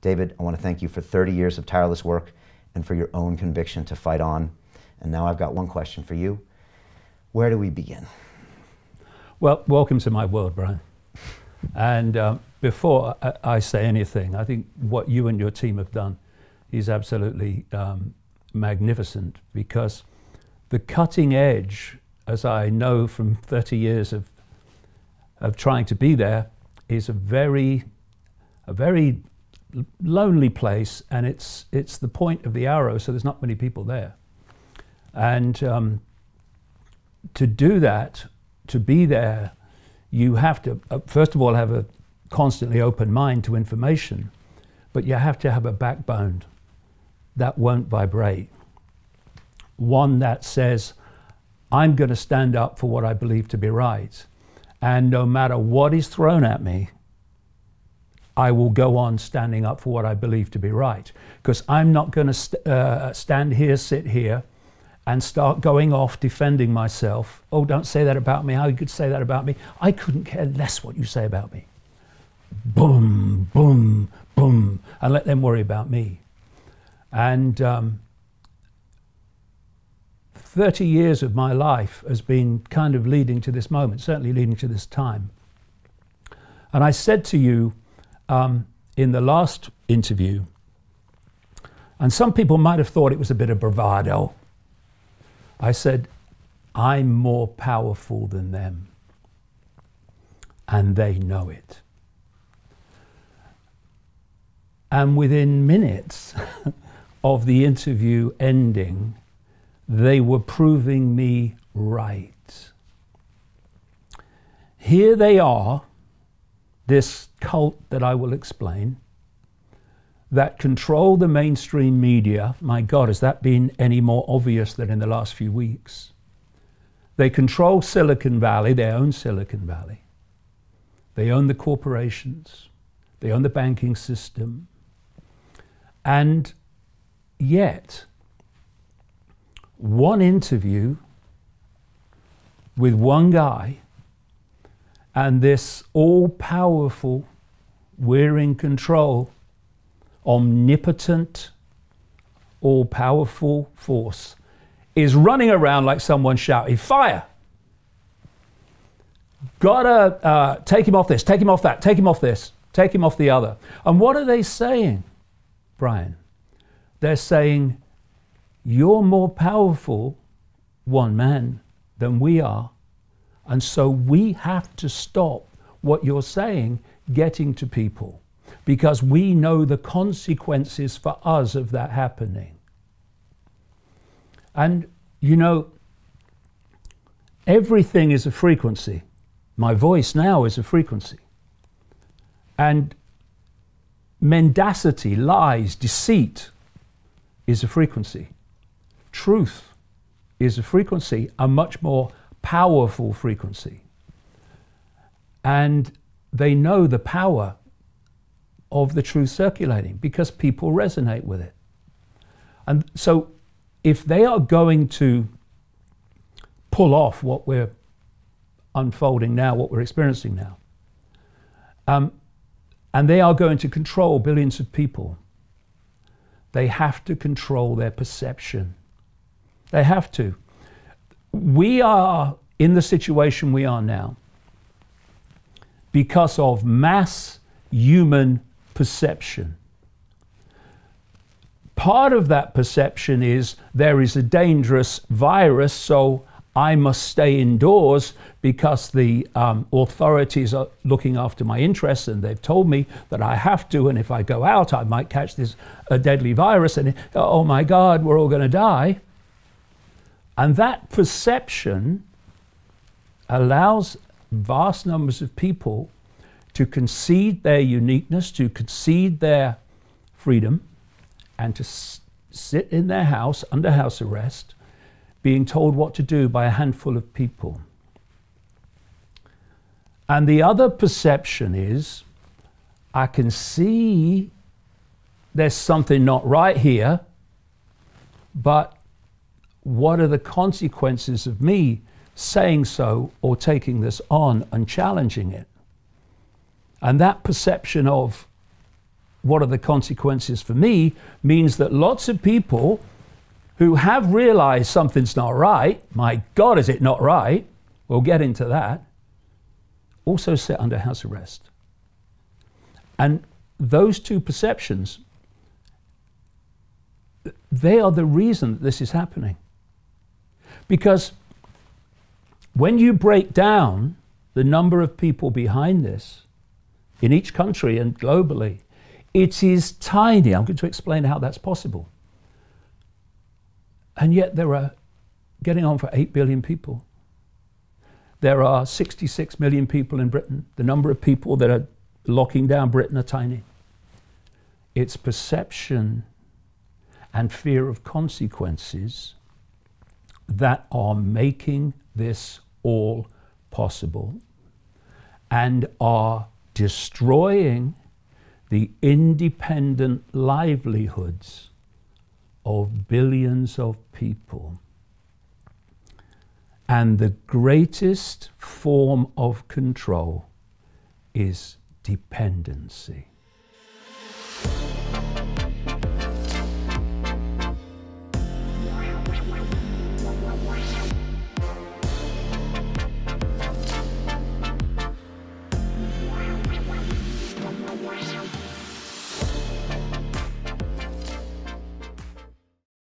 David, I want to thank you for 30 years of tireless work and for your own conviction to fight on. And now I've got one question for you. Where do we begin? Well, welcome to my world, Brian. And before I say anything, I think what you and your team have done is absolutely magnificent, because the cutting edge, as I know from 30 years of trying to be there, is a very lonely place, and it's the point of the arrow, so there's not many people there. And to do that, to be there, you have to, first of all, have a constantly open mind to information, but you have to have a backbone that won't vibrate. One that says, I'm going to stand up for what I believe to be right. And no matter what is thrown at me, I will go on standing up for what I believe to be right. Because I'm not going to stand here, sit here, and start going off defending myself. Oh, don't say that about me. How you could say that about me? I couldn't care less what you say about me. Boom, boom, boom, and let them worry about me. And 30 years of my life has been kind of leading to this moment, certainly leading to this time. And I said to you in the last interview, and some people might have thought it was a bit of bravado, I said, I'm more powerful than them, and they know it. And within minutes of the interview ending, they were proving me right. Here they are, this cult that I will explain, that control the mainstream media. My God, has that been any more obvious than in the last few weeks? They control Silicon Valley, they own Silicon Valley. They own the corporations, they own the banking system. And yet, one interview with one guy, and this all-powerful, we're in control, omnipotent, all-powerful force is running around like someone shouting, fire! Gotta take him off this, take him off that, take him off this, take him off the other. And what are they saying, Brian? They're saying, you're more powerful, one man, than we are. And so we have to stop what you're saying getting to people, because we know the consequences for us of that happening. And, you know, everything is a frequency. My voice now is a frequency. And mendacity, lies, deceit is a frequency. Truth is a frequency, a much more powerful frequency. And they know the power of the truth circulating because people resonate with it. And so if they are going to pull off what we're unfolding now, what we're experiencing now, and they are going to control billions of people, they have to control their perception. They have to. We are in the situation we are now because of mass human perception. Part of that perception is there is a dangerous virus, so I must stay indoors because the authorities are looking after my interests and they've told me that I have to, and if I go out I might catch this deadly virus and oh my God, we're all going to die. And that perception allows vast numbers of people to concede their uniqueness, to concede their freedom, and to sit in their house under house arrest, being told what to do by a handful of people. And the other perception is, I can see there's something not right here, but what are the consequences of me saying so or taking this on and challenging it? And that perception of what are the consequences for me means that lots of people who have realized something's not right, my God, is it not right? We'll get into that. Also sit under house arrest. And those two perceptions, they are the reason that this is happening. Because when you break down the number of people behind this, in each country and globally, it is tiny. I'm going to explain how that's possible. And yet there are getting on for 8 billion people. There are 66 million people in Britain. The number of people that are locking down Britain are tiny. It's perception and fear of consequences that are making this all possible and are destroying the independent livelihoods of billions of people. And the greatest form of control is dependency.